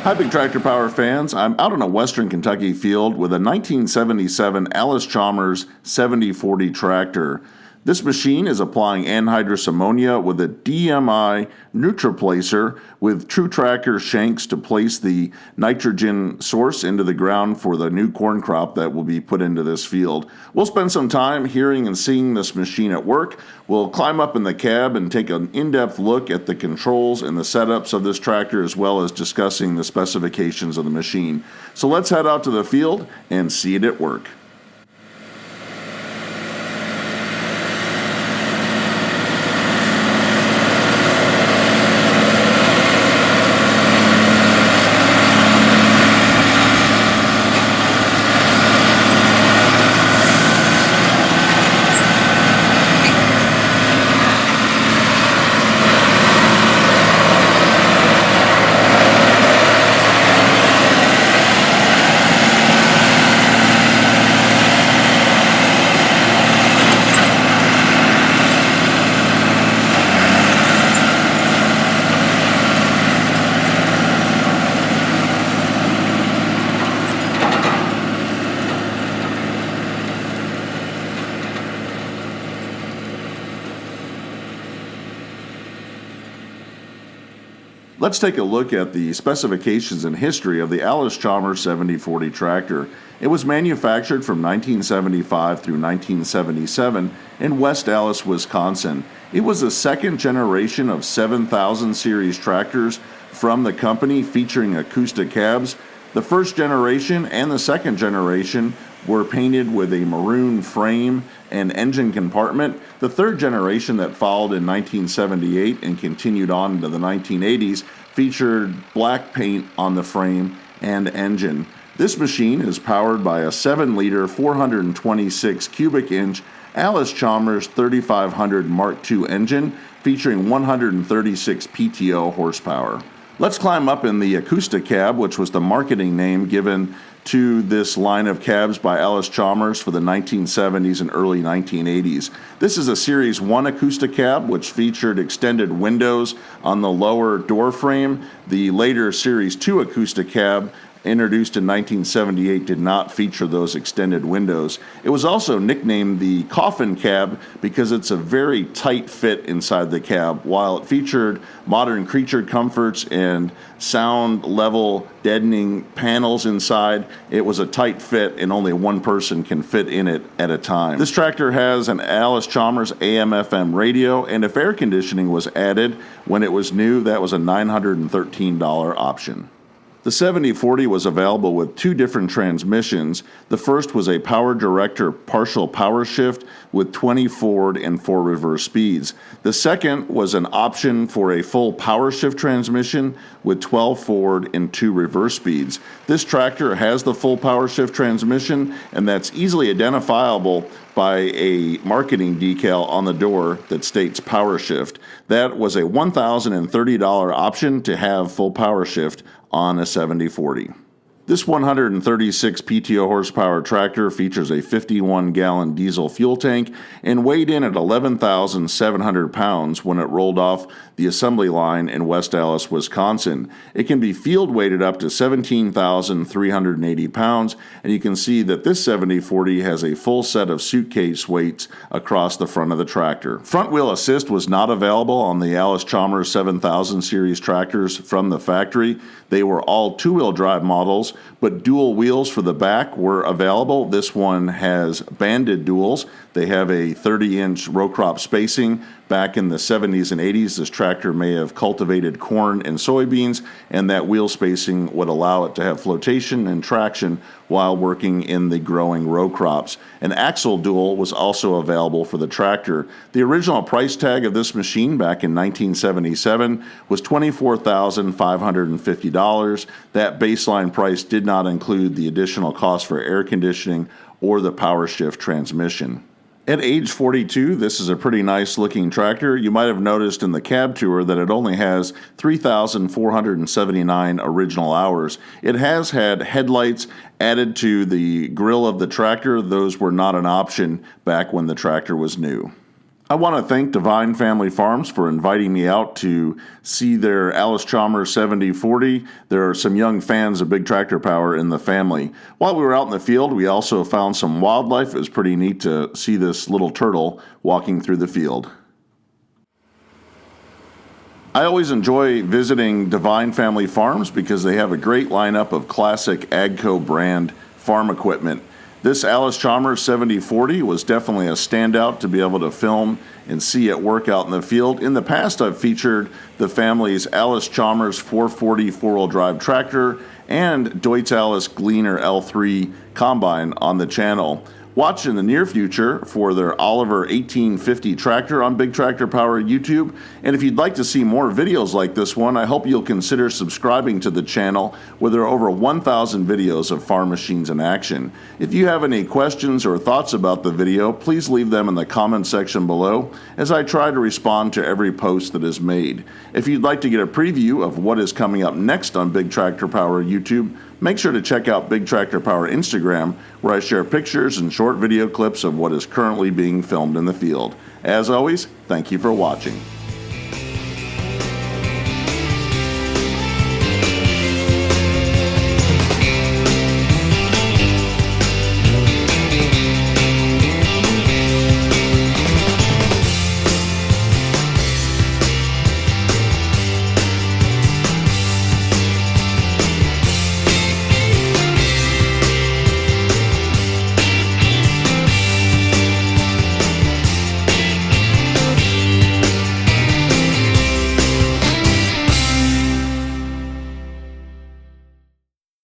Hi, Big Tractor Power fans. I'm out in a western Kentucky field with a 1977 Allis-Chalmers 7040 tractor. This machine is applying anhydrous ammonia with a DMI Nutri-Placer with tru-trak-r shanks to place the nitrogen source into the ground for the new corn crop that will be put into this field. We'll spend some time hearing and seeing this machine at work. We'll climb up in the cab and take an in-depth look at the controls and the setups of this tractor, as well as discussing the specifications of the machine. So let's head out to the field and see it at work. Let's take a look at the specifications and history of the Allis-Chalmers 7040 tractor. It was manufactured from 1975 through 1977 in West Allis, Wisconsin. It was the second generation of 7000 series tractors from the company, featuring Acoustic Cabs. The first generation and the second generation were painted with a maroon frame and engine compartment. The third generation that followed in 1978 and continued on into the 1980s featured black paint on the frame and engine. This machine is powered by a 7-liter, 426 cubic inch Allis-Chalmers 3500 Mark II engine featuring 136 PTO horsepower. Let's climb up in the Acoustic Cab, which was the marketing name given to this line of cabs by Allis-Chalmers for the 1970s and early 1980s. This is a Series I Acoustic Cab, which featured extended windows on the lower door frame. The later Series II Acoustic Cab, introduced in 1978, did not feature those extended windows. It was also nicknamed the Coffin Cab because it's a very tight fit inside the cab. While it featured modern creature comforts and sound level deadening panels inside, it was a tight fit and only one person can fit in it at a time. This tractor has an Allis-Chalmers AM/FM radio, and if air conditioning was added when it was new, that was a $913 option. The 7040 was available with two different transmissions. The first was a Power Director partial power shift with 20 forward and 4 reverse speeds. The second was an option for a full power shift transmission with 12 forward and 2 reverse speeds. This tractor has the full power shift transmission, and that's easily identifiable by a marketing decal on the door that states power shift. That was a $1,030 option to have full power shift on a 7040. This 136 PTO horsepower tractor features a 51-gallon diesel fuel tank and weighed in at 11,700 pounds when it rolled off the assembly line in West Allis, Wisconsin. It can be field weighted up to 17,380 pounds, and you can see that this 7040 has a full set of suitcase weights across the front of the tractor. Front wheel assist was not available on the Allis-Chalmers 7000 series tractors from the factory. They were all two-wheel drive models, but dual wheels for the back were available. This one has banded duals. They have a 30-inch row crop spacing. Back in the 70s and 80s, this tractor may have cultivated corn and soybeans, and that wheel spacing would allow it to have flotation and traction while working in the growing row crops. An axle dual was also available for the tractor. The original price tag of this machine back in 1977 was $24,550. That baseline price did not include the additional cost for air conditioning or the power shift transmission. At age 42, this is a pretty nice looking tractor. You might have noticed in the cab tour that it only has 3,479 original hours. It has had headlights added to the grille of the tractor. Those were not an option back when the tractor was new. I want to thank Divine Family Farms for inviting me out to see their Allis-Chalmers 7040. There are some young fans of Big Tractor Power in the family. While we were out in the field, we also found some wildlife. It was pretty neat to see this little turtle walking through the field. I always enjoy visiting Divine Family Farms because they have a great lineup of classic AGCO brand farm equipment. This Allis-Chalmers 7040 was definitely a standout to be able to film and see it work out in the field. In the past, I've featured the family's Allis-Chalmers 440 four-wheel drive tractor and deutz-allis Gleaner L3 combine on the channel. Watch in the near future for their Oliver 1850 tractor on Big Tractor Power YouTube. And if you'd like to see more videos like this one, I hope you'll consider subscribing to the channel, where there are over 1,000 videos of farm machines in action. If you have any questions or thoughts about the video, please leave them in the comment section below, as I try to respond to every post that is made. If you'd like to get a preview of what is coming up next on Big Tractor Power YouTube, make sure to check out Big Tractor Power Instagram, where I share pictures and short video clips of what is currently being filmed in the field. As always, thank you for watching.